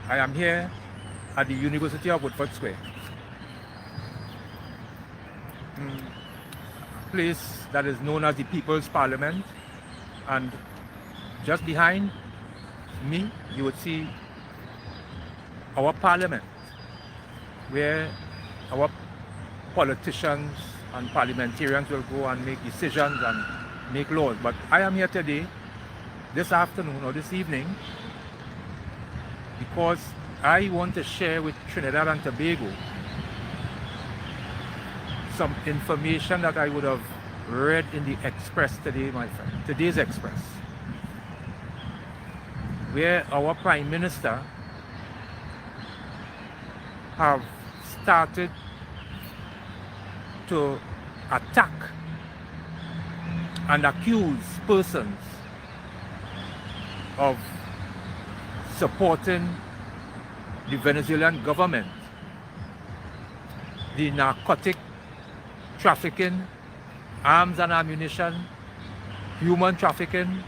I am here at the University of Woodford Square, place that is known as the People's Parliament, and just behind me you would see our parliament, where our politicians and parliamentarians will go and make decisions and make laws. But I am here today, this afternoon or this evening, because I want to share with Trinidad and Tobago some information that I would have read in the Express today, my friend, today's Express, where our Prime Minister have started to attack and accuse persons of supporting the Venezuelan government, the narcotic trafficking, arms and ammunition, human trafficking,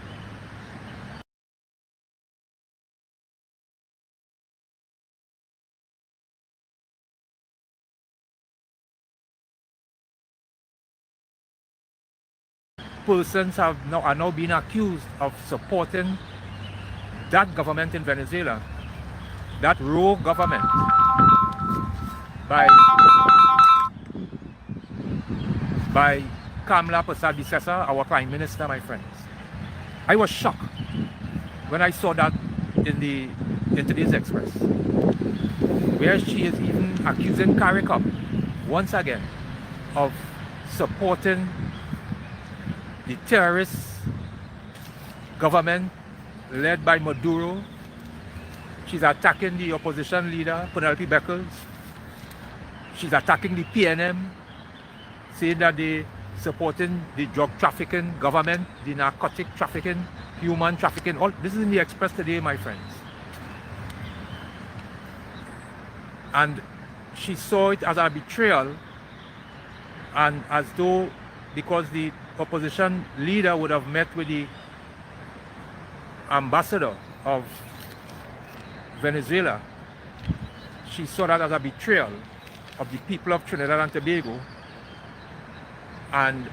persons are now being accused of supporting that government in Venezuela, that rogue government, by Kamla Persad, our Prime Minister, my friends. I was shocked when I saw that in today's Express, where she is even accusing CARICOM once again of supporting the terrorist government led by Maduro. She's attacking the opposition leader, Penelope Beckles. She's attacking the PNM, saying that they supporting the drug trafficking government, the narcotic trafficking, human trafficking. All this is in the Express today, my friends. And she saw it as a betrayal, and as though because the opposition leader would have met with the ambassador of Venezuela, she saw that as a betrayal of the people of Trinidad and Tobago, and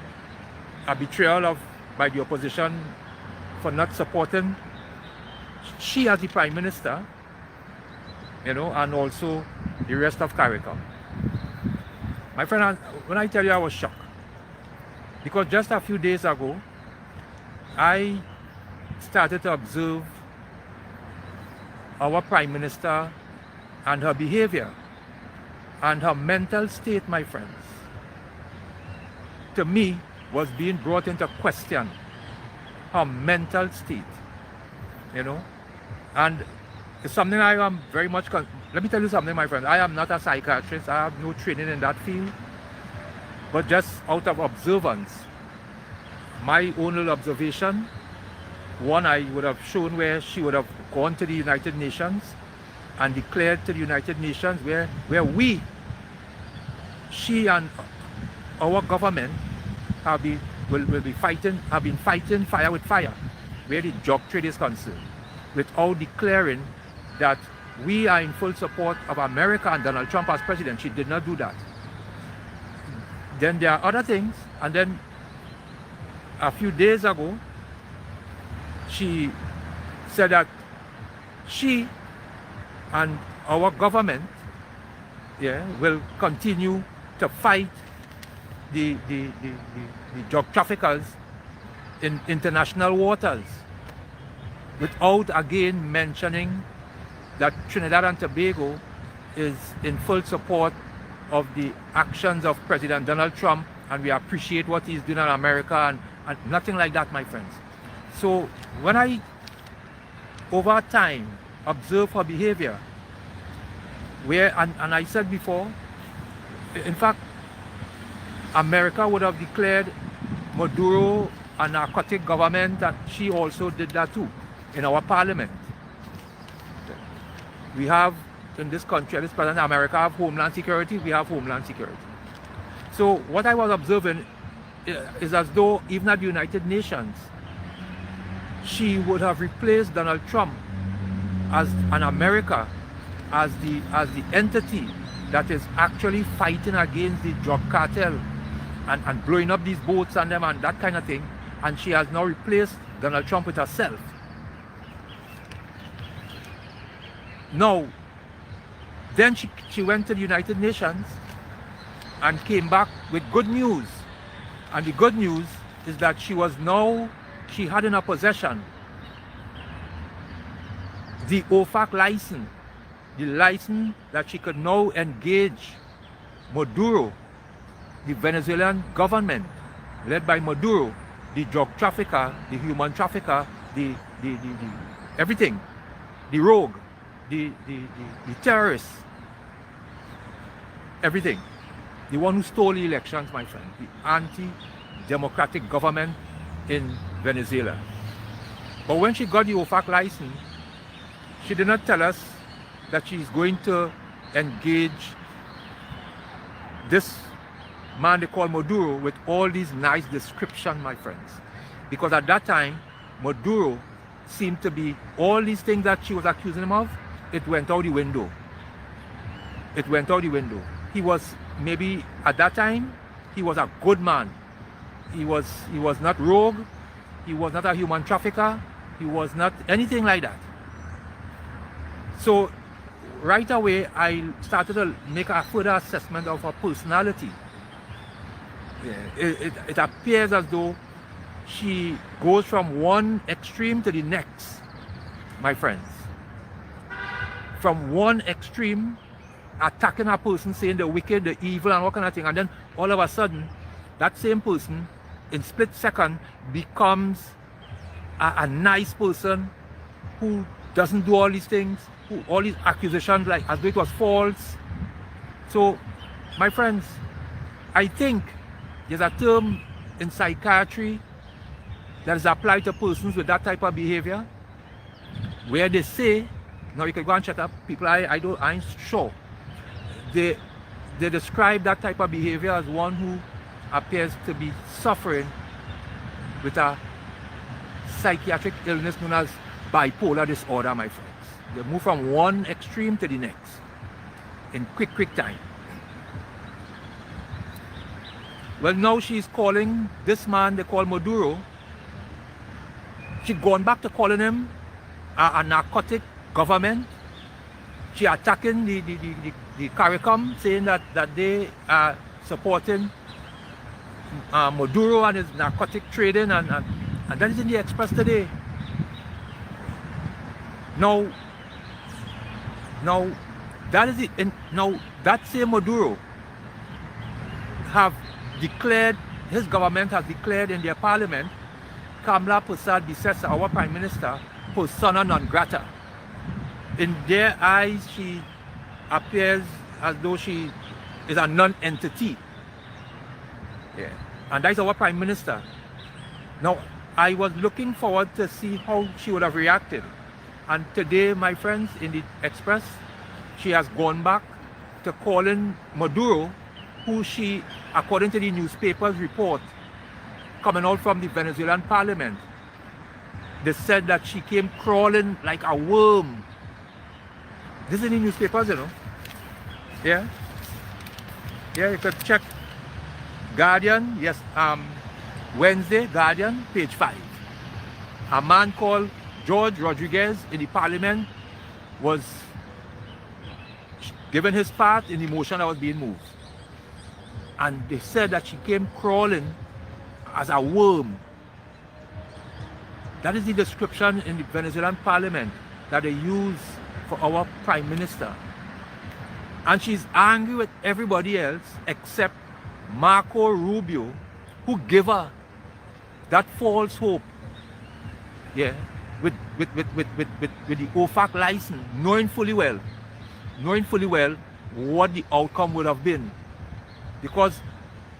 a betrayal by the opposition for not supporting she as the Prime Minister, and also the rest of CARICOM. My friend, when I tell you I was shocked, because just a few days ago, I started to observe our Prime Minister and her behavior and her mental state, my friends, to me was being brought into question. Her mental state, and it's something I am very much, let me tell you something, my friend, I am not a psychiatrist, I have no training in that field, but just out of observance, my own little observation, one I would have shown where she would have gone to the United Nations and declared to the United Nations where she and our government have been fighting fire with fire, where the drug trade is concerned, without declaring that we are in full support of America and Donald Trump as president. She did not do that. Then there are other things, and then a few days ago she said that she and our government will continue to fight the drug traffickers in international waters, without again mentioning that Trinidad and Tobago is in full support of the actions of President Donald Trump, and we appreciate what he's doing in America, and nothing like that, my friends. So when I, over time, observe her behavior, and I said before, in fact, America would have declared Maduro a narcotic government, and she also did that too in our parliament. We have in this country, at this present, America have Homeland Security, we have Homeland Security. So what I was observing is as though even at the United Nations, she would have replaced Donald Trump as an America as the entity that is actually fighting against the drug cartel and blowing up these boats and them and that kind of thing. And she has now replaced Donald Trump with herself. Now, then she went to the United Nations and came back with good news. And the good news is that she had in her possession the OFAC license, the license that she could now engage Maduro, the Venezuelan government, led by Maduro, the drug trafficker, the human trafficker, the everything, the rogue, the terrorists, everything. The one who stole the elections, my friend, the anti-democratic government in Venezuela. But when she got the OFAC license, she did not tell us that she's going to engage this man they call Maduro with all these nice descriptions, my friends. Because at that time, Maduro seemed to be, all these things that she was accusing him of, it went out the window. It went out the window. He was, maybe at that time, he was a good man. He was not rogue. He was not a human trafficker. He was not anything like that. So right away, I started to make a further assessment of her personality. It appears as though she goes from one extreme to the next, my friends. From one extreme, attacking a person, saying the wicked, the evil, and all kind of thing, and then all of a sudden, that same person, in split second, becomes a nice person who doesn't do all these things, who all these accusations like as though it was false. So, my friends, I think there's a term in psychiatry that is applied to persons with that type of behavior, where they say, now you can go and check up people, I ain't sure. They describe that type of behavior as one who appears to be suffering with a psychiatric illness known as bipolar disorder, my friends. They move from one extreme to the next in quick time. Well, now she's calling this man they call Maduro. She's gone back to calling him a narcotic government. She attacking the CARICOM, saying that they are supporting Maduro and his narcotic trading, and that is in the Express today. Now that is it. Now that same Maduro have declared, his government has declared in their parliament, Kamala Persad-Bissessar, our Prime Minister, persona non grata. In their eyes, she appears as though she is a non-entity. Yeah. And that's our Prime Minister. Now, I was looking forward to see how she would have reacted. And today, my friends, in the Express, she has gone back to calling Maduro, who she, according to the newspaper's report, coming out from the Venezuelan parliament, they said that she came crawling like a worm. This is in the newspapers, you know. Yeah. Yeah, you could check Guardian, yes, Wednesday, Guardian, page 5. A man called George Rodriguez in the parliament was given his part in the motion that was being moved. And they said that she came crawling as a worm. That is the description in the Venezuelan parliament that they use for our Prime Minister. And she's angry with everybody else except Marco Rubio, who gave her that false hope. Yeah, with the OFAC license, knowing fully well what the outcome would have been. Because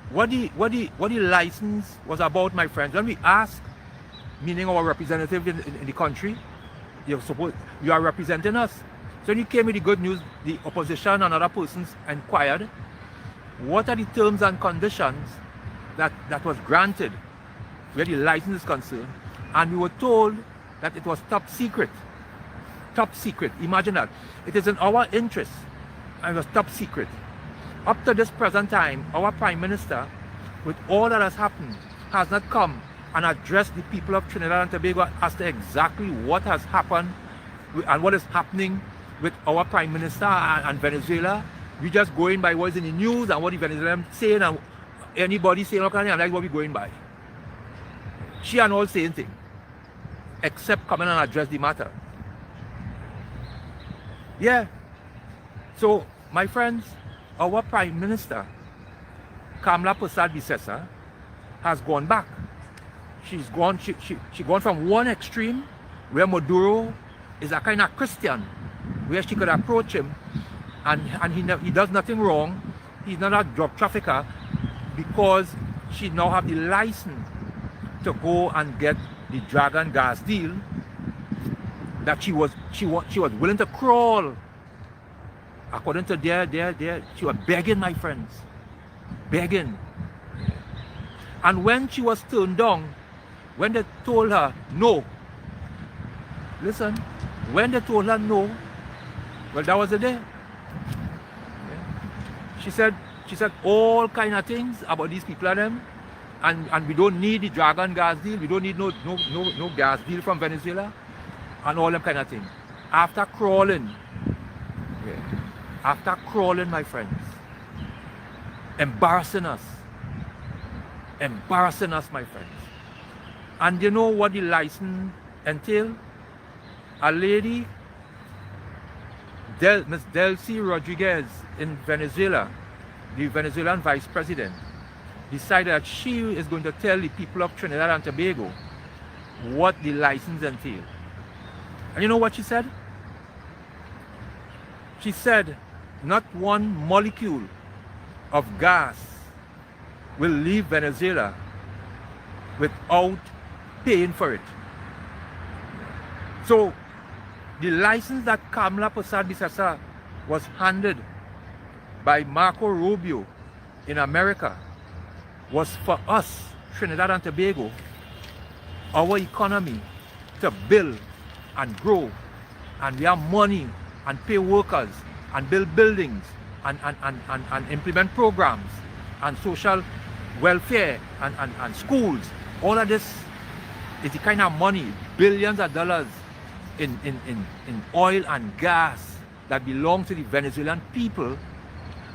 what the license was about, my friends, when we ask, meaning our representative in the country, you are representing us. So when you came with the good news, the opposition and other persons inquired, what are the terms and conditions that was granted where the license is concerned? And we were told that it was top secret. top secret. Imagine that. It is in our interest, and it was top secret. Up to this present time, our Prime Minister, with all that has happened, has not come and addressed the people of Trinidad and Tobago as to exactly what has happened and what is happening with our Prime Minister and Venezuela. We just going by what is in the news and what the Venezuelans saying, and anybody saying, okay, and that's what we're going by. She and all saying things, except coming and address the matter. Yeah. So, my friends, our Prime Minister, Kamala Persad-Bissessar, has gone back. She's gone from one extreme, where Maduro is a kind of Christian, where she could approach him, and he does nothing wrong. He's not a drug trafficker, because she now have the license to go and get the Dragon gas deal that she was willing to crawl. According to she was begging, my friends, begging. And when she was turned down, when they told her no, listen, when they told her no, well, that was the day. She said all kind of things about these people and them, and we don't need the Dragon gas deal. We don't need no gas deal from Venezuela, and all them kind of things. After crawling, my friends, embarrassing us, my friends. And you know what the license entail? A lady, Ms. Delcy Rodriguez in Venezuela, the Venezuelan vice president, decided that she is going to tell the people of Trinidad and Tobago what the license entails. And you know what she said? She said not one molecule of gas will leave Venezuela without paying for it. So the license that Kamala Persad-Bissessar was handed by Marco Rubio in America was for us, Trinidad and Tobago, our economy to build and grow, and we have money and pay workers and build buildings and implement programs and social welfare and schools. All of this is the kind of money, billions of dollars in oil and gas that belong to the Venezuelan people.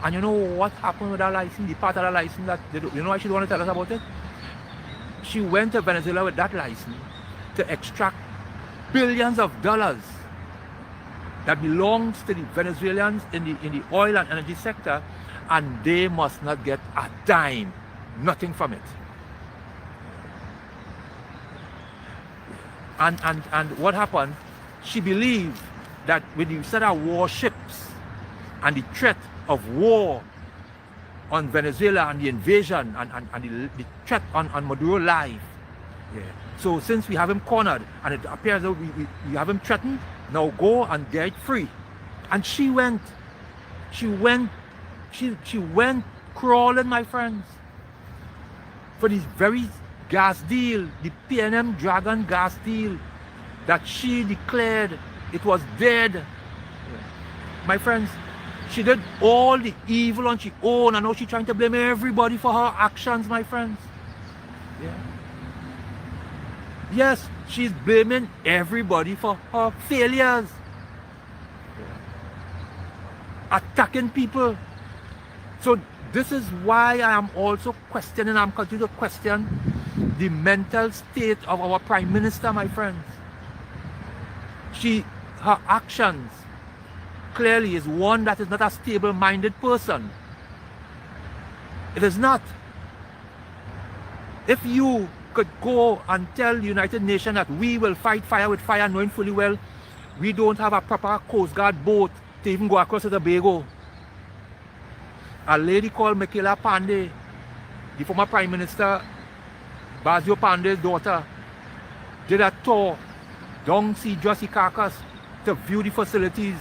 And you know what happened with that license? The part of that license that you know why she don't want to tell us about it? She went to Venezuela with that license to extract billions of dollars that belongs to the Venezuelans in the oil and energy sector, and they must not get a dime, nothing from it. And what happened? She believed that with the set of warships and the threat of war on Venezuela and the invasion and the threat on Maduro life. Yeah. So since we have him cornered and it appears that we have him threatened, now go and get it free. And she went crawling, my friends, for this very gas deal, the PNM Dragon gas deal that she declared it was dead. Yeah. My friends, she did all the evil on she own, and now she's trying to blame everybody for her actions, my friends. Yeah. Yes, she's blaming everybody for her failures. Yeah. Attacking people. So this is why I am also questioning, I'm continuing to question the mental state of our Prime Minister, my friends. Her actions clearly is one that is not a stable-minded person. It is not. If you could go and tell the United Nations that we will fight fire with fire, knowing fully well we don't have a proper Coast Guard boat to even go across the Tobago. A lady called Michaela Pandey, the former Prime Minister Basio Pandey's daughter, did a tour down Sea Jossie Carcass to view the facilities,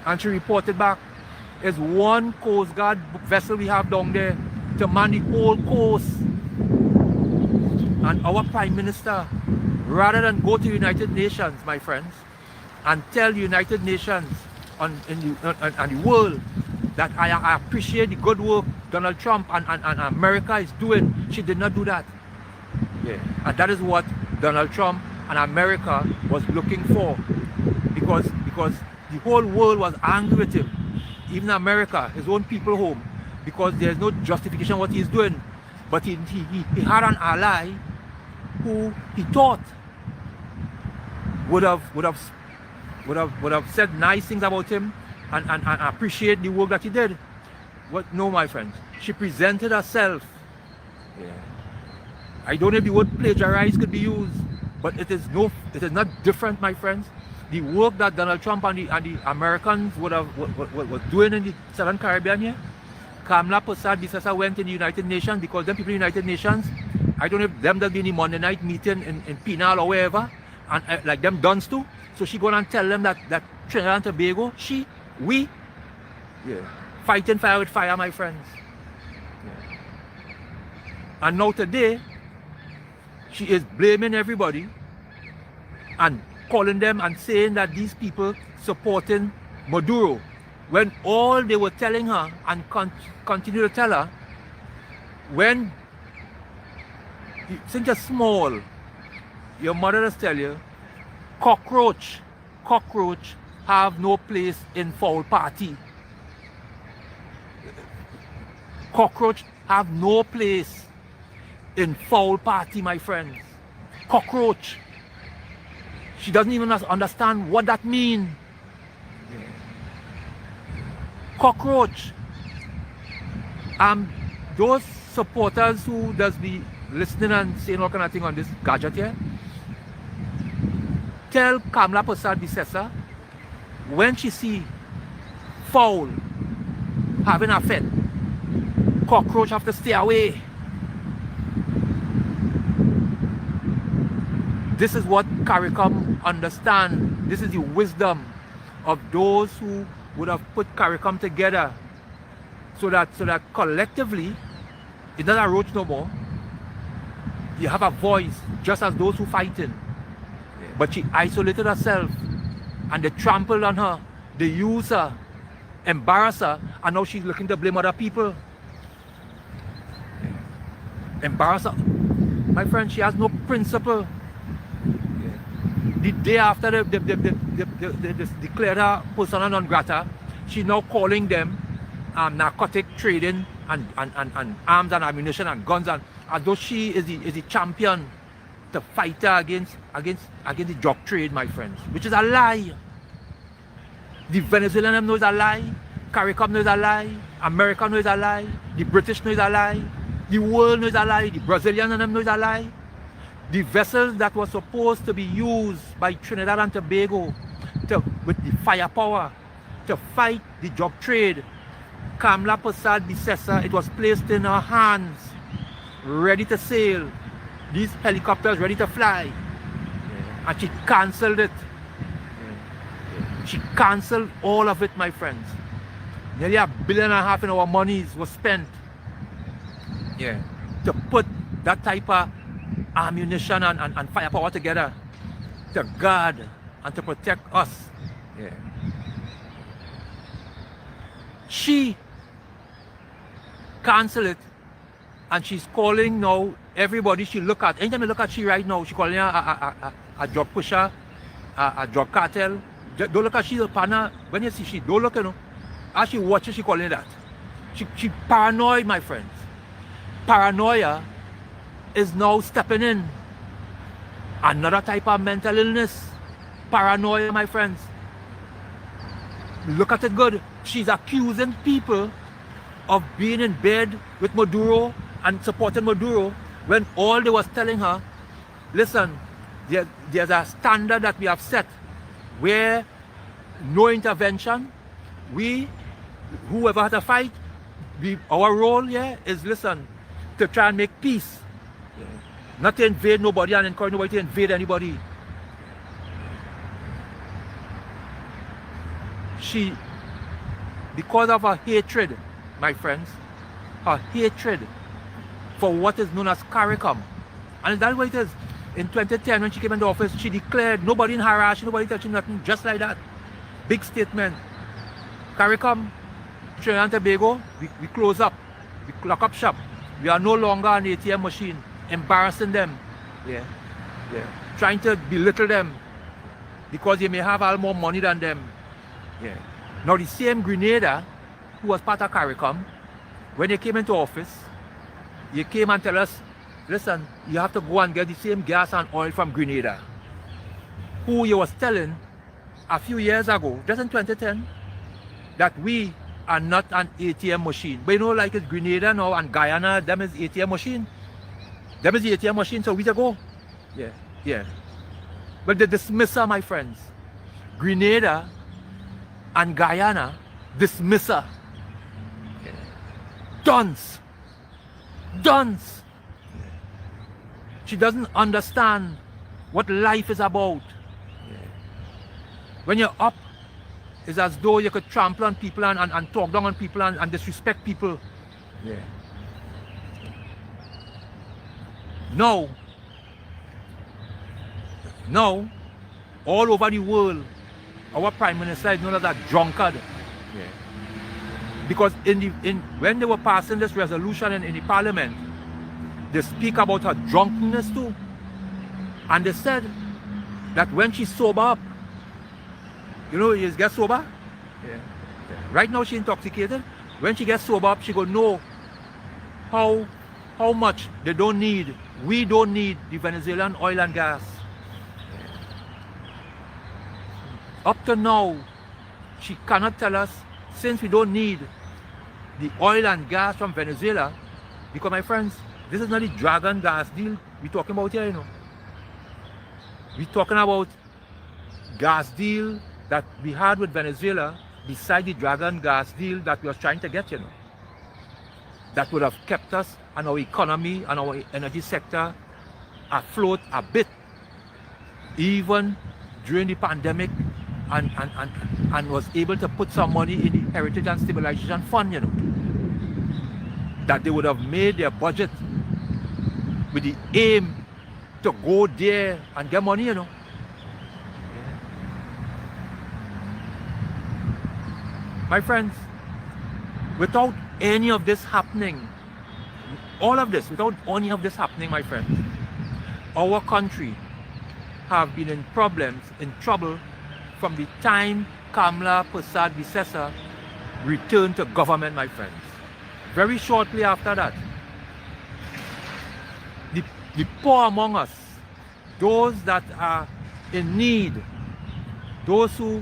and she reported back, there's one Coast Guard vessel we have down there to man the whole coast. And our Prime Minister, rather than go to the United Nations, my friends, and tell the United Nations and the world that I appreciate the good work Donald Trump and America is doing. She did not do that. Yeah. And that is what Donald Trump and America was looking for, because the whole world was angry with him, even America, his own people home, because there's no justification what he's doing. But he had an ally who he thought would have said nice things about him and appreciate the work that he did. What? No, my friends. She presented herself. Yeah. I don't know if the word plagiarize could be used, but it is not different, my friends. The work that Donald Trump and the Americans was doing in the Southern Caribbean here. Kamala Persad went in the United Nations, because them people in the United Nations, I don't know if them that be in the Monday night meeting in Penal or wherever, and like them dons too. So she go and tell them that Trinidad and Tobago, we fighting fire with fire, my friends. Yeah. And now today, she is blaming everybody and calling them and saying that these people supporting Maduro, when all they were telling her and continue to tell her, when since you're small, your mother does tell you, cockroach have no place in foul party. Cockroach have no place in foul party, my friends. Cockroach. She doesn't even understand what that means. Cockroach. Those supporters who does be listening and saying all kind of thing on this gadget here, tell Kamala Persad, when she see fowl having a fit, cockroach have to stay away. This is what CARICOM understand. This is the wisdom of those who would have put CARICOM together, so that collectively, it's not a roach no more. You have a voice, just as those who fighting. But she isolated herself, and they trampled on her, they used her, embarrassed her, and now she's looking to blame other people. Embarrass her. My friend, she has no principle. The day after they declared her persona non grata, she's now calling them narcotic trading and arms and ammunition and guns, and as though she is the champion, the fighter against the drug trade, my friends, which is a lie. The Venezuelan knows a lie, CARICOM knows a lie, America knows a lie, the British knows a lie, the world knows a lie, the Brazilian knows a lie. The vessels that were supposed to be used by Trinidad and Tobago with the firepower to fight the drug trade, Kamala Persad, it was placed in her hands, ready to sail. These helicopters ready to fly. And she cancelled it. She cancelled all of it, my friends. Nearly $1.5 billion in our monies was spent to put that type of ammunition and firepower together to guard and to protect us. She canceled it, and she's calling now everybody she look at. Anytime you look at she right now, she calling her a drug pusher, a drug cartel. Don't look at she's a partner. When you see she, don't look, as she watches, she calling that. She paranoid, my friends. Paranoia is now stepping in. Another type of mental illness. Paranoia, my friends. Look at it good. She's accusing people of being in bed with Maduro and supporting Maduro, when all they was telling her, listen, there's a standard that we have set where no intervention. Whoever had a fight, our role here is, listen, to try and make peace. Not to invade nobody and encourage nobody to invade anybody. She, because of her hatred, my friends, her hatred for what is known as CARICOM, and that's what it is. In 2010, when she came into office, she declared nobody in harass, nobody touching nothing, just like that. Big statement. CARICOM, Trinidad and Tobago, we close up. We lock up shop. We are no longer an ATM machine. Embarrassing them. Yeah. Trying to belittle them because they may have all more money than them. Yeah. Now the same Grenada who was part of CARICOM, when they came into office, they came and tell us, listen, you have to go and get the same gas and oil from Grenada. Who you was telling a few years ago, just in 2010, that we are not an ATM machine. But you know, like it's Grenada now and Guyana, them is ATM machine. Them is the ATM machine, so we to go. Yeah. But the dismisser, my friends. Grenada and Guyana, dismisser. Yeah. Dunce. She doesn't understand what life is about. Yeah. When you're up, it's as though you could trample on people and talk down on people and disrespect people. Yeah. No, all over the world, our Prime Minister is known as a drunkard. Yeah. Because when they were passing this resolution in the Parliament, they speak about her drunkenness too. And they said that when she sober up, you know, she gets sober. Yeah. Right now she's intoxicated. When she gets sober up, she will know how much they don't need. We don't need the Venezuelan oil and gas. Up to now, she cannot tell us, since we don't need the oil and gas from Venezuela, because my friends, this is not the Dragon gas deal we're talking about here, you know. We're talking about gas deal that we had with Venezuela beside the Dragon gas deal that we were trying to get, you know. That would have kept us and our economy and our energy sector afloat a bit, even during the pandemic, and was able to put some money in the Heritage and Stabilization Fund, you know. That they would have made their budget with the aim to go there and get money, you know. My friends, without any of this happening, all of this, without any of this happening, my friends, our country have been in problems, in trouble from the time Kamla Persad Visesa returned to government, my friends. Very shortly after that, the poor among us, those that are in need, those who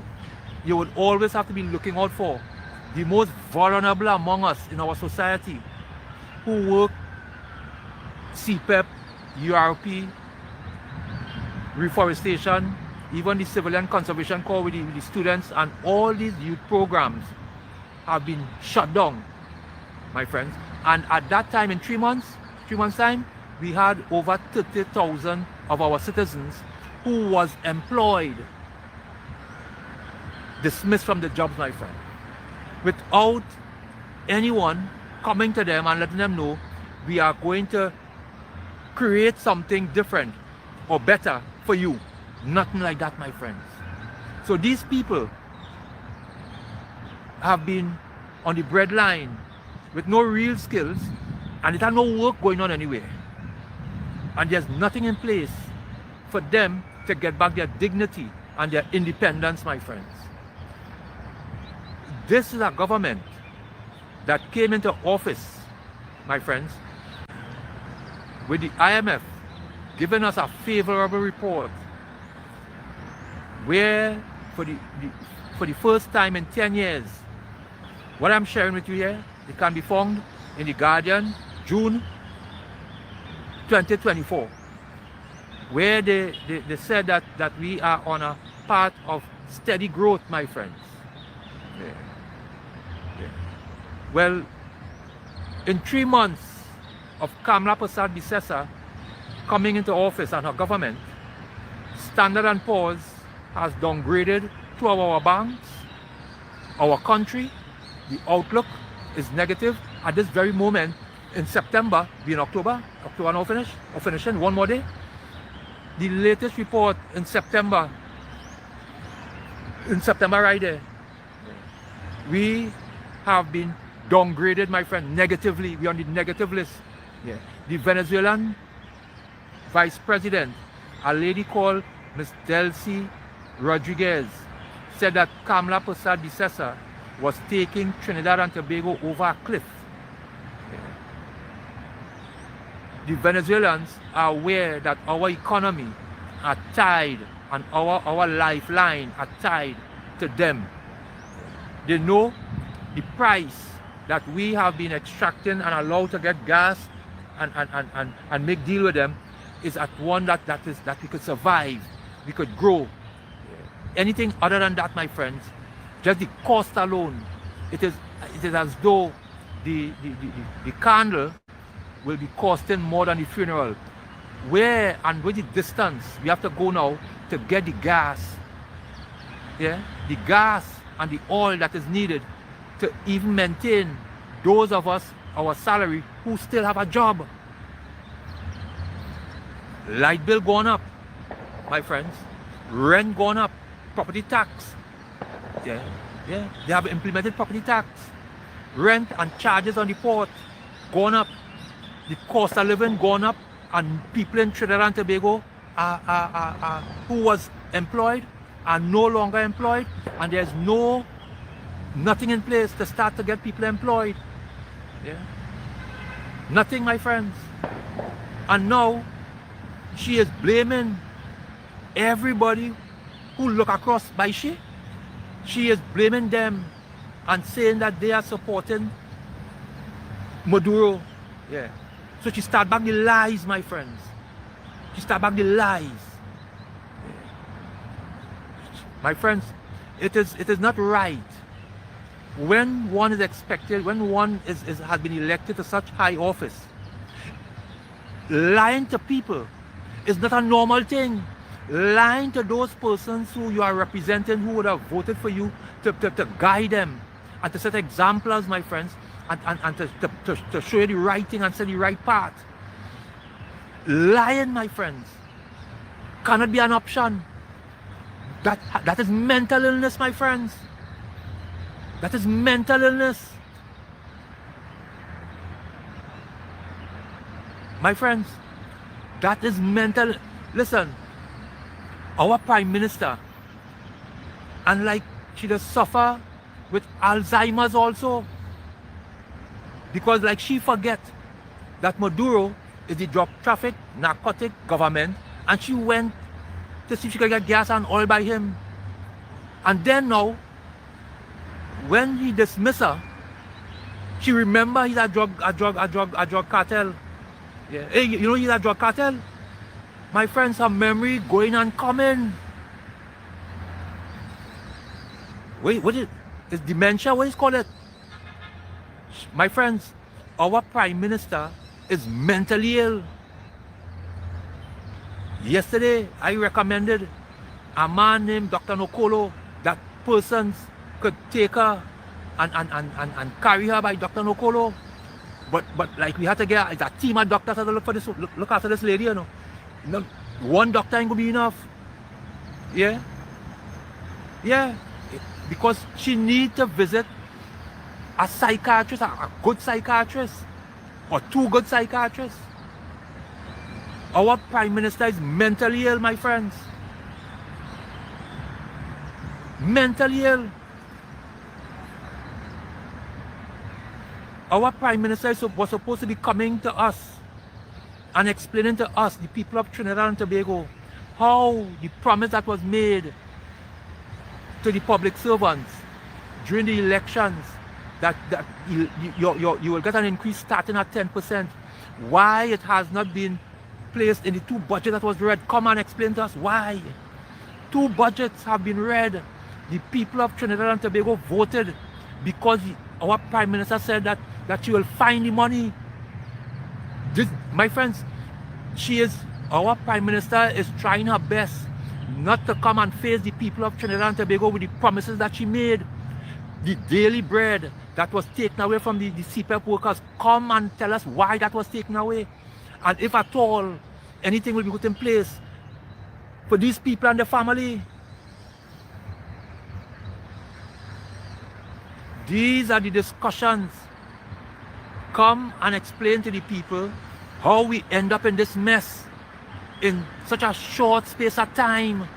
you would always have to be looking out for, the most vulnerable among us in our society, who work CPEP, URP, reforestation, even the Civilian Conservation Corps with the students, and all these youth programs have been shut down, my friends. And at that time, in 3 months time, we had over 30,000 of our citizens who was employed, dismissed from the jobs, my friend, without anyone coming to them and letting them know we are going to create something different or better for you. Nothing like that, my friends. So these people have been on the breadline with no real skills, and it had no work going on anywhere. And there's nothing in place for them to get back their dignity and their independence, my friends. This is a government that came into office, my friends, with the IMF giving us a favorable report, where for the first time in 10 years, what I'm sharing with you here, it can be found in the Guardian, June 2024, where they said that we are on a path of steady growth, my friends. Yeah. Well, in 3 months of Kamla Persad Visesa coming into office and her government, Standard & Poor's has downgraded 2 of our banks, our country. The outlook is negative at this very moment. In September, be in October now finishing, 1 more day. The latest report in September right there, we have been downgraded, my friend, negatively. We're on the negative list. Yeah. The Venezuelan vice president, a lady called Ms. Delcy Rodriguez, said that Kamala Persad-Dicessa was taking Trinidad and Tobago over a cliff. Yeah. The Venezuelans are aware that our economy are tied and our lifeline are tied to them. They know the price that we have been extracting and allowed to get gas and make deal with them is at one that we could survive, we could grow. Anything other than that, my friends, just the cost alone, it is as though the candle will be costing more than the funeral. Where and with the distance we have to go now to get the gas, yeah, the gas and the oil that is needed to even maintain those of us, our salary, who still have a job. Light bill gone up, my friends, rent gone up, property tax, yeah, they have implemented property tax, rent and charges on the port gone up, the cost of living gone up, and people in Trinidad and Tobago who was employed are no longer employed, and there's nothing in place to start to get people employed. Yeah, nothing, my friends. And now she is blaming everybody who look across by she is blaming them and saying that they are supporting Maduro. Yeah. So she start back the lies, my friends. She start back the lies. Yeah. My friends, it is not right when one is expected, when one has been elected to such high office. Lying to people is not a normal thing. Lying to those persons who you are representing, who would have voted for you, to guide them and to set examples, my friends, and to show you the right thing and set the right path. Lying, my friends, cannot be an option. That is mental illness, my friends. That is mental illness. My friends, that is mental. Listen, our Prime Minister, and like she does suffer with Alzheimer's also, because like she forget that Maduro is the drug traffic, narcotic government, and she went to see if she could get gas and oil by him. And then now, when he dismissed her, she remember he's a drug cartel. Yeah. Hey, you know he's a drug cartel? My friends, her memory going and coming. Wait, what is it? It's dementia, what is it called? My friends, our Prime Minister is mentally ill. Yesterday, I recommended a man named Dr. Nokolo, that persons could take her and carry her by Dr. Nokolo. But like we had to get a team of doctors to look after this lady, you know. No, one doctor ain't gonna be enough. Yeah. Yeah. Because she needs to visit a psychiatrist, a good psychiatrist, or two good psychiatrists. Our Prime Minister is mentally ill, my friends. Mentally ill. Our Prime Minister was supposed to be coming to us and explaining to us, the people of Trinidad and Tobago, how the promise that was made to the public servants during the elections, that you will get an increase starting at 10%. Why it has not been placed in the two budgets that was read? Come and explain to us why. Two budgets have been read. The people of Trinidad and Tobago voted because our Prime Minister said that she will find the money. My friends, our Prime Minister is trying her best not to come and face the people of Trinidad and Tobago with the promises that she made. The daily bread that was taken away from the CPEP workers, come and tell us why that was taken away. And if at all anything will be put in place, for these people and their family. These are the discussions. Come and explain to the people how we end up in this mess in such a short space of time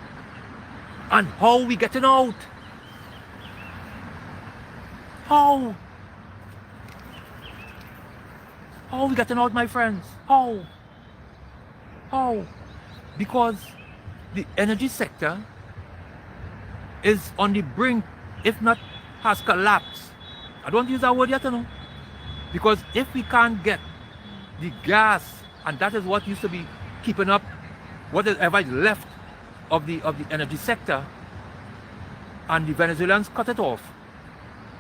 and how we getting out. How? How we getting out, my friends? How? How? Because the energy sector is on the brink, if not has collapsed. I don't use that word yet, you know. Because if we can't get the gas, and that is what used to be keeping up whatever is left of the energy sector, and the Venezuelans cut it off,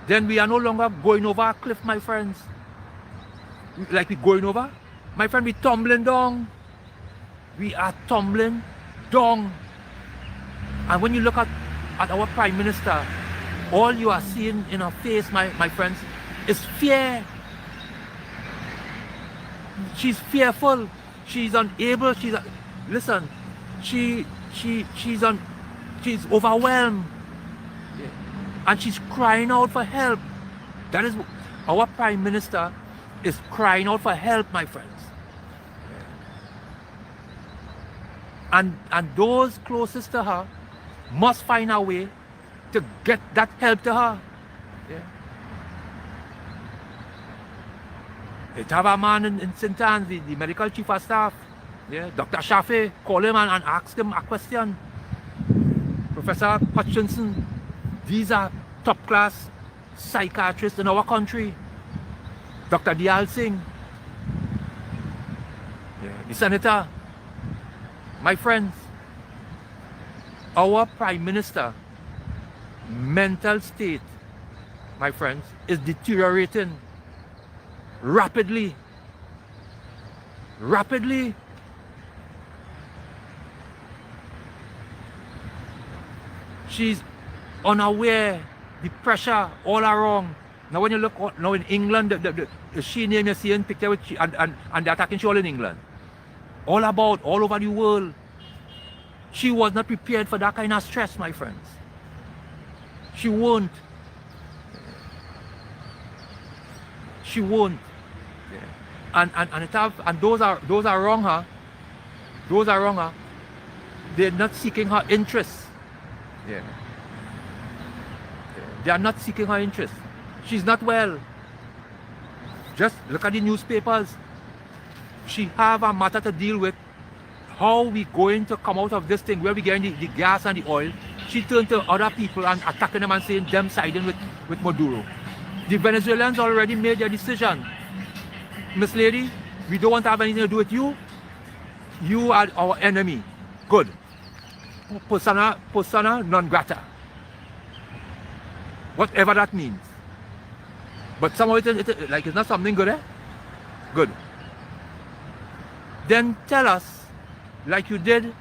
then we are no longer going over a cliff, my friends. Like we're going over, my friend, we're tumbling down. We are tumbling down. And when you look at our Prime Minister, all you are seeing in her face, my friends, is fear. She's fearful. She's unable. Listen. She's overwhelmed. Yeah. And she's crying out for help. That is our Prime Minister is crying out for help, my friends. Yeah. And those closest to her must find a way to get that help to her. Yeah. It have a man in St. Anne's, the medical chief of staff, yeah, Dr. Shafi, call him and ask him a question. Professor Hutchinson, these are top class psychiatrists in our country. Dr. Dial Singh, yeah, the senator. My friends, our Prime Minister mental state, my friends, is deteriorating rapidly. Rapidly. She's unaware, the pressure all around. Now when you look now in England, the she name you're seeing picture with she, and the attacking she all in England. All over the world. She was not prepared for that kind of stress, my friends. She won't. She won't. Yeah. And those are wrong, huh? Those are wrong, huh? They're not seeking her interests. Yeah. They are not seeking her interests. She's not well. Just look at the newspapers. She have a matter to deal with. How we going to come out of this thing where we getting the gas and the oil? She turned to other people and attacking them and saying them siding with Maduro. The Venezuelans already made their decision. Miss Lady, we don't want to have anything to do with you. You are our enemy. Good. Persona non grata. Whatever that means. But somehow it's not something good, eh? Good. Then tell us, like you did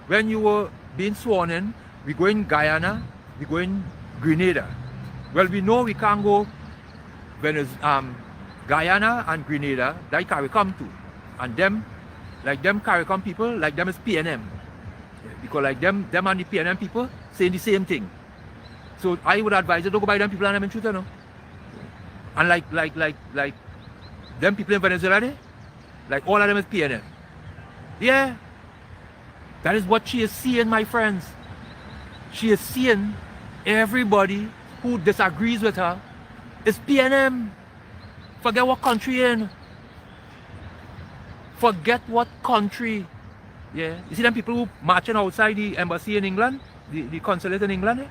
when you were being sworn in, we go in Guyana, we go in Grenada. Well, we know we can't go Guyana and Grenada, like CARICOM too. And them, like them CARICOM people, like them is PNM. Because like them and the PNM people saying the same thing. So I would advise you don't go by them people and them in truth, you know. And like them people in Venezuela, like all of them is PNM. Yeah. That is what she is seeing, my friends. She is seeing everybody who disagrees with her is PNM. Forget what country in. Forget what country. Yeah. You see them people who marching outside the embassy in England, the consulate in England, eh?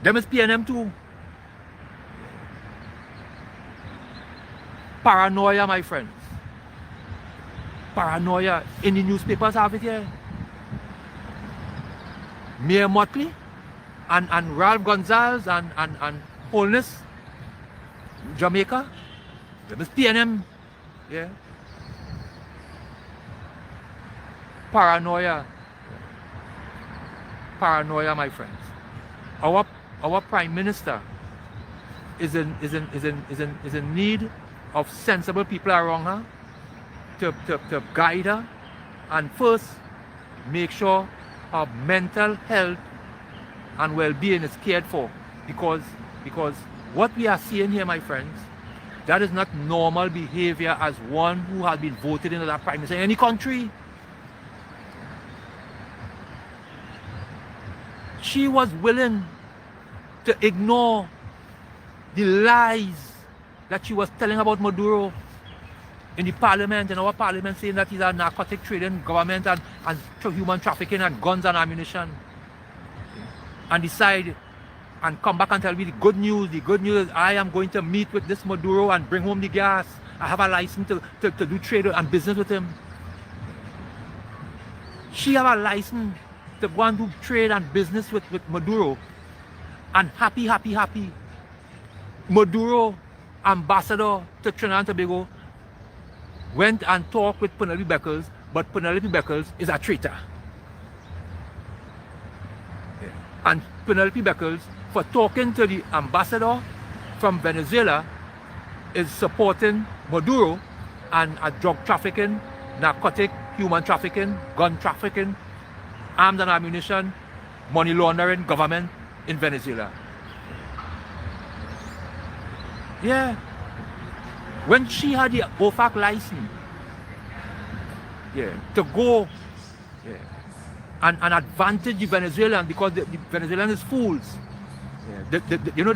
Them is PNM too. Paranoia, my friends. Paranoia. In the newspapers have it here. Mayor Motley and Ralph Gonzalez and Holness, Jamaica, them is PNM. Yeah. Paranoia. Paranoia, my friends. Our Prime Minister is in need of sensible people around her to guide her and first make sure her mental health and well-being is cared for, because what we are seeing here, my friends, that is not normal behavior as one who has been voted into that prime minister in any country. She was willing to ignore the lies that she was telling about Maduro in the parliament, in our parliament, saying that he's a narcotic trading government and human trafficking and guns and ammunition, and decide and come back and tell me the good news. The good news is I am going to meet with this Maduro and bring home the gas. I have a license to do trade and business with him. She have a license to go and do trade and business with Maduro, and happy. Maduro, ambassador to Trinidad and Tobago, went and talked with Penelope Beckles, but Penelope Beckles is a traitor. And Penelope Beckles, for talking to the ambassador from Venezuela, is supporting Maduro and a drug trafficking, narcotic, human trafficking, gun trafficking, arms and ammunition, money laundering government in Venezuela. Yeah. When she had the OFAC license, to go and advantage the Venezuelans, because the Venezuelans is fools. You know,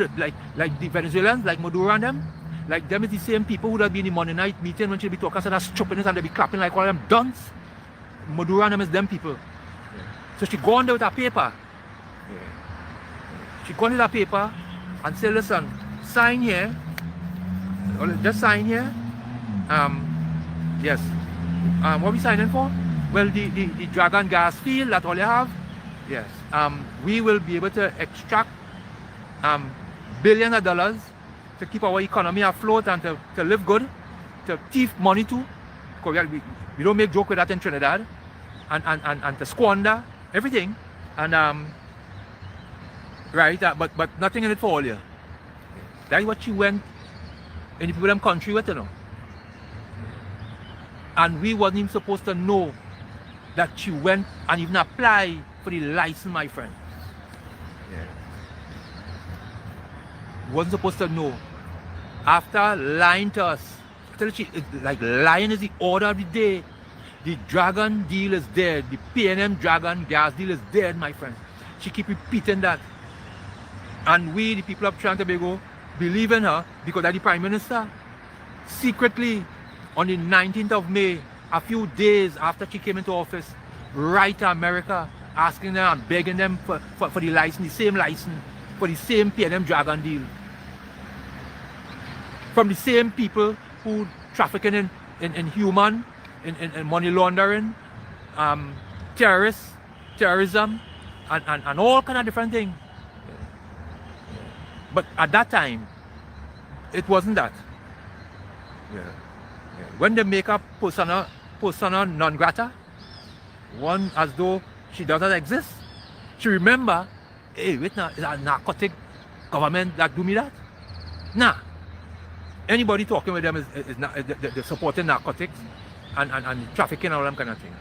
like the Venezuelans, like Maduro and them, like them is the same people who would have been in the Monday night meeting when she'll be talking, so that's stupidness, and they'll be clapping like all them dunce. Maduro and them is them people. So she go on there with her paper. She go on with her paper and say, listen, sign here. Just sign here. Yes. What are we signing for? Well, the Dragon gas field, that's all you have. Yes. We will be able to extract billions of dollars to keep our economy afloat and to live good, to thief money too. Because we don't make joke with that in Trinidad. And to squander everything. And right, but nothing in it for all you. That's what she went in the people in them country with, you know. And we wasn't even supposed to know that she went and even applied for the license, my friend. Wasn't supposed to know. After lying to us, like lying is the order of the day. The Dragon deal is dead. The PNM Dragon gas deal is dead, my friend. She keep repeating that. And we, the people of Trinidad and Tobago, believe in her because of the Prime Minister. Secretly, on the 19th of May, a few days after she came into office, write to America, asking them and begging them for the license, the same license, for the same PNM Dragon deal. From the same people who trafficking in human, in money laundering, terrorism, and all kind of different things. But at that time, it wasn't that. When they make up persona non grata, one as though she doesn't exist, she remember, hey, wait now, is a narcotic government that do me that? Nah. Anybody talking with them is not, they're supporting narcotics and trafficking and all them kind of things.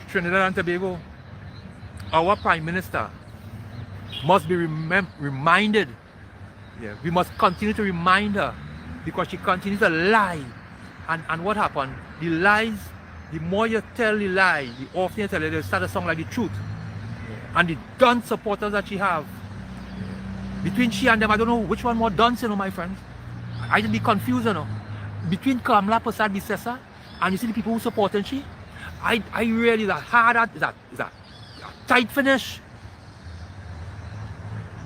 Trinidad and Tobago, our Prime Minister must be reminded. We must continue to remind her, because she continues to lie. And what happened? The lies, the more you tell the lie, the often you tell it, they start to sound like the truth. And the dunce supporters that she have, between she and them, I don't know which one more dunce, you know, my friends. I just be confused, you know. Between Kamala Persad Bissessa and you see the people who supporting she, I really, that hard, is that tight finish.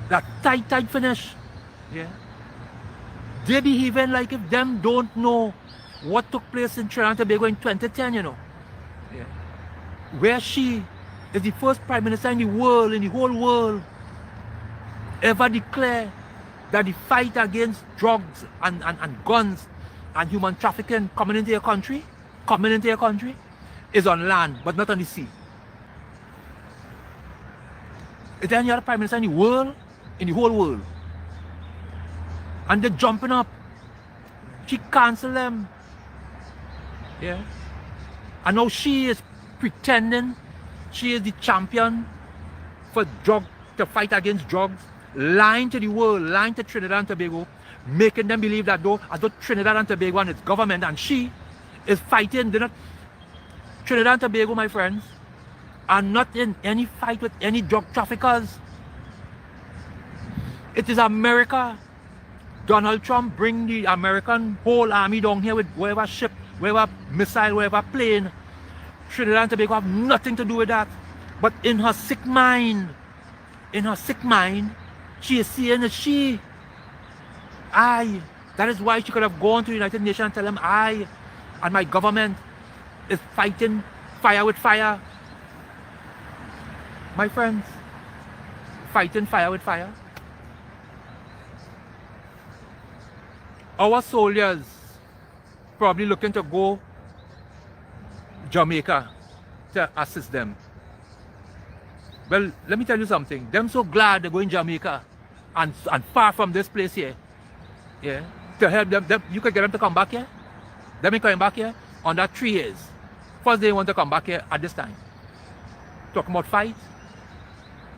That tight finish. They behaving like if them don't know what took place in Trinidad and Tobago in 2010, you know. Where she is the first Prime Minister in the world, in the whole world, ever declare that the fight against drugs and guns and human trafficking coming into your country, is on land, but not on the sea. Is there any other Prime Minister in the world, in the whole world? And they're jumping up. She canceled them. And now she is pretending She is the champion for to fight against drugs, lying to the world, lying to Trinidad and Tobago, making them believe that as though Trinidad and Tobago and its government and she is fighting. Trinidad and Tobago, my friends, are not in any fight with any drug traffickers. It is America. Donald Trump bring the American whole army down here with whatever ship, whatever missile, whatever plane. Trinidad and Tobago have nothing to do with that. But in her sick mind, she is seeing that that is why she could have gone to the United Nations and tell them I and my government is fighting fire with fire. My friends, fighting fire with fire. Our soldiers probably looking to go Jamaica to assist them. Well, let me tell you something. Them so glad they're going Jamaica and far from this place here. Yeah. To help them, you could get them to come back here. Them ain't coming back here under 3 years. First they want to come back here at this time. Talking about fight.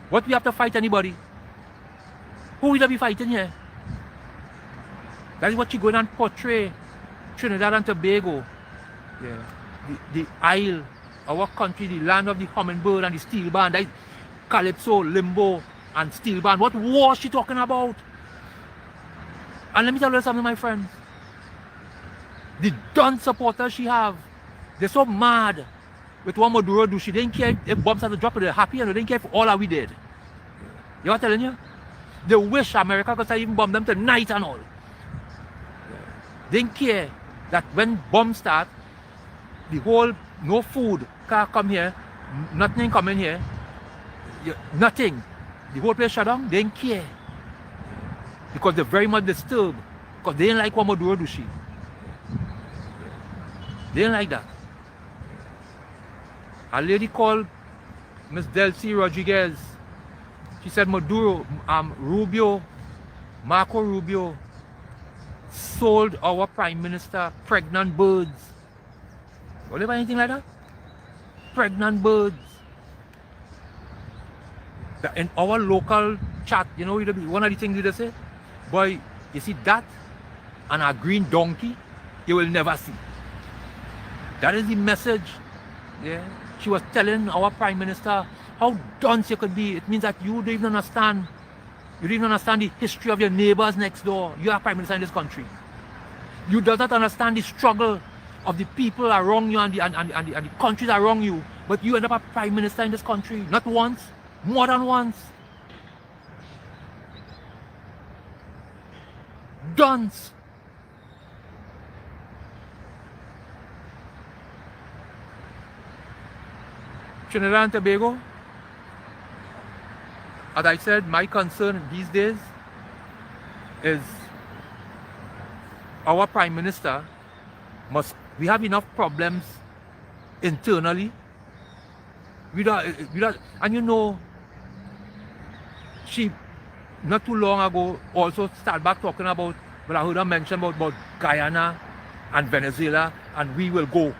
What we have to fight anybody? Who will be fighting here? That is what you go and portray Trinidad and Tobago. Yeah. The isle, our country, the land of the hummingbird and the steel band. That is Calypso, Limbo, and steel band. What war is she talking about? And let me tell you something, my friends. The Don supporters she have, they're so mad with what Maduro do. She didn't care if bombs had to drop, they're happy and they didn't care if all that we did. You know what I'm telling you? They wish America could even bomb them tonight and all. They didn't care that when bombs start, the whole, no food, car come here, nothing come in here, nothing. The whole place shut down, they didn't care. Because they're very much disturbed. Because they didn't like what Maduro do she. They didn't like that. A lady called Miss Delcy Rodriguez. She said Maduro, Marco Rubio sold our Prime Minister pregnant birds. What about anything like that? Pregnant birds. In our local chat, you know, one of the things they say, boy, you see that and a green donkey, you will never see. That is the message. Yeah. She was telling our Prime Minister how dunce you could be. It means that you don't even understand. You don't even understand the history of your neighbors next door. You are Prime Minister in this country. You do not understand the struggle of the people around you and the countries around you. But you end up a Prime Minister in this country. Not once, more than once. Dunce. Trinidad and Tobago, as I said, my concern these days is our Prime Minister we have enough problems internally. And you know, she not too long ago also started back talking about, well, I heard her mention about Guyana and Venezuela, and we will go.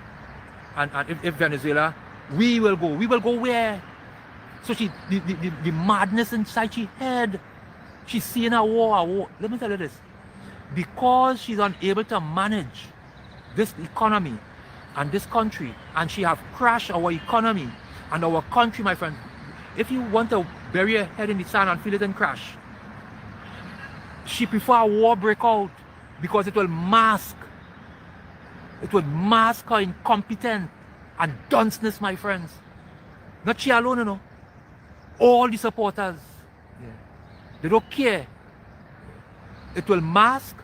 And if Venezuela, we will go. We will go where? So the madness inside she had. She's seeing a war. Let me tell you this. Because she's unable to manage this economy and this country, and she have crashed our economy and our country, my friend. If you want to bury your head in the sand and feel it and crash, she prefer a war break out because it will mask her incompetence and dunceness, my friends. Not she alone, you know. All the supporters. Yeah. They don't care. It will mask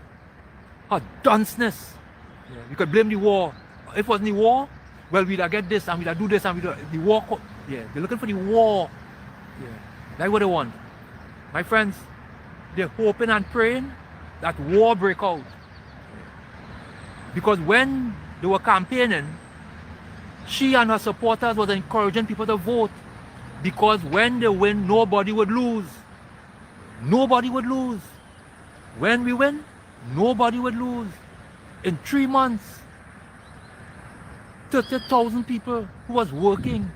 her dunceness. Yeah. You could blame the war. If it wasn't the war, well, we'd get this and we'd do this and the war. Yeah, they're looking for the war. Yeah. That's what they want. My friends, they're hoping and praying that war break out. Because when they were campaigning, she and her supporters was encouraging people to vote, because when they win, nobody would lose. Nobody would lose. When we win, nobody would lose. In 3 months, 30,000 people who was working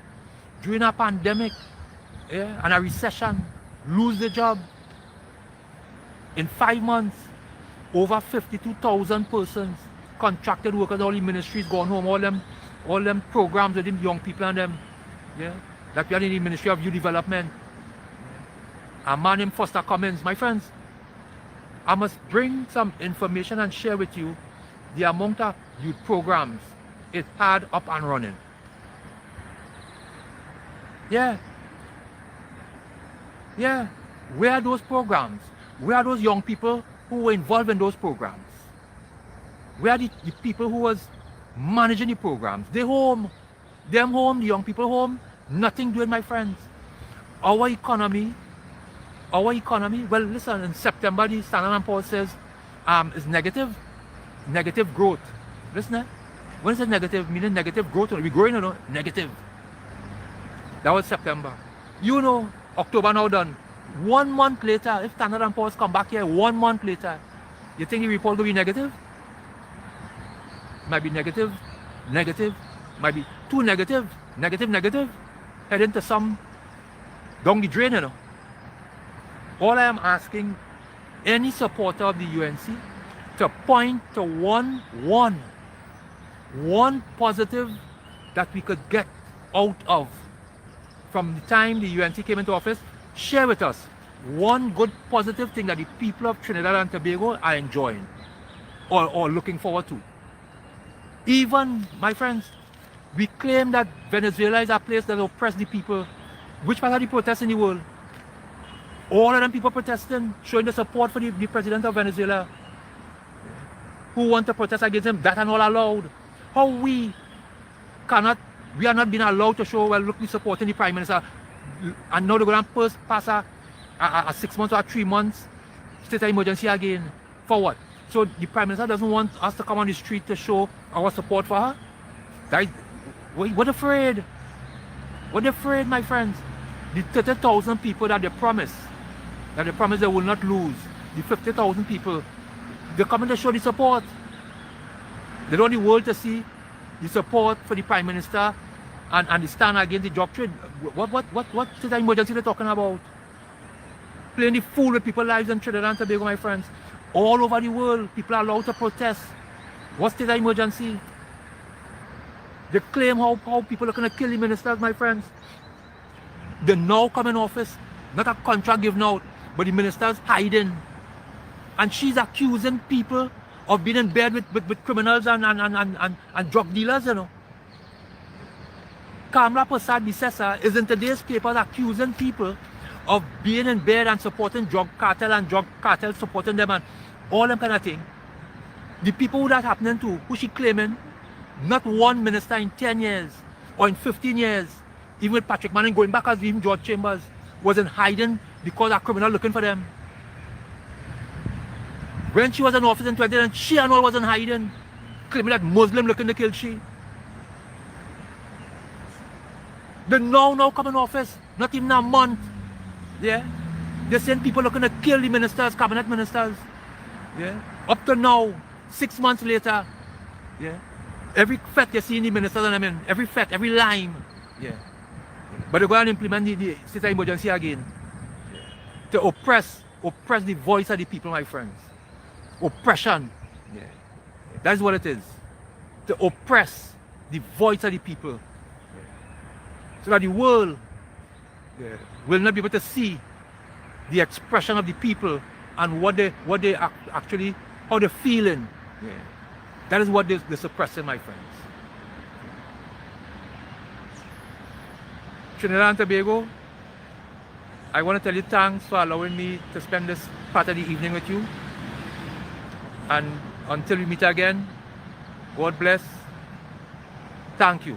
during a pandemic, yeah, and a recession, lose their job. In 5 months, over 52,000 persons, contracted workers, all the ministries gone home, all them programs with them young people and them, yeah, that we had in the Ministry of Youth Development. A man named Foster Cummins, my friends, I must bring some information and share with you the amount of youth programs it had up and running. Yeah. Yeah. Where are those programs? Where are those young people who were involved in those programs? Where are the people who was managing the programs? They home. Them home, the young people home. Nothing doing, my friends. Our economy, well, listen, in September, the Standard & Poor's says is negative growth. Listen, when it says negative, meaning negative growth, we're growing or no? Negative. That was September. You know, October now done. 1 month later, if Standard & Poor's come back here 1 month later, you think the report will be negative? Might be negative, might be too negative, heading to some down the drain, you know. All I am asking any supporter of the UNC to point to one positive that we could get out of from the time the UNC came into office. Share with us one good positive thing that the people of Trinidad and Tobago are enjoying or looking forward to. Even, my friends, we claim that Venezuela is a place that oppresses the people. Which part of the protests in the world? All of them people protesting, showing the support for the president of Venezuela, who want to protest against him. That are not allowed. How we are not being allowed to show, well, look, we're supporting the prime minister, and now they're going to pass a 6 months or a 3 months state of emergency again. For what? So the prime minister doesn't want us to come on the street to show our support for her? We're afraid. We're afraid, my friends. The 30,000 people that they promised they will not lose, the 50,000 people, they're coming to show the support. They want the world to see the support for the prime minister and the stand against the job trade. What state of emergency they're talking about? Playing the fool with people's lives in Trinidad and Tobago, my friends. All over the world, people are allowed to protest. What state of emergency? They claim how people are going to kill the ministers, my friends. They now come in office, not a contract given out, but the minister's hiding. And she's accusing people of being in bed with criminals and drug dealers, you know. Kamla Prasad Bissessa is in today's papers accusing people of being in bed and supporting drug cartel and drug cartel supporting them and all them kind of thing. The people who that happening to, who she claiming, not one minister in 10 years or in 15 years, even with Patrick Manning going back as even George Chambers, was in hiding because a criminal looking for them. When she was in office in 2010, she and all was in hiding, claiming that Muslim looking to kill she. They now come in office, not even a month. Yeah, they send people looking to kill the ministers, cabinet ministers. Yeah, up to now, 6 months later. Yeah, every fete you see in the ministers and I mean, every fete, every lime. Yeah, but they're going to implement the state of emergency again to oppress the voice of the people, my friends. Oppression. Yeah, that's what it is. To oppress the voice of the people, so that the world will not be able to see the expression of the people and what they actually, how they're feeling. Yeah. That is what they're suppressing, my friends. Trinidad and Tobago, I want to tell you thanks for allowing me to spend this part of the evening with you. And until we meet again, God bless. Thank you.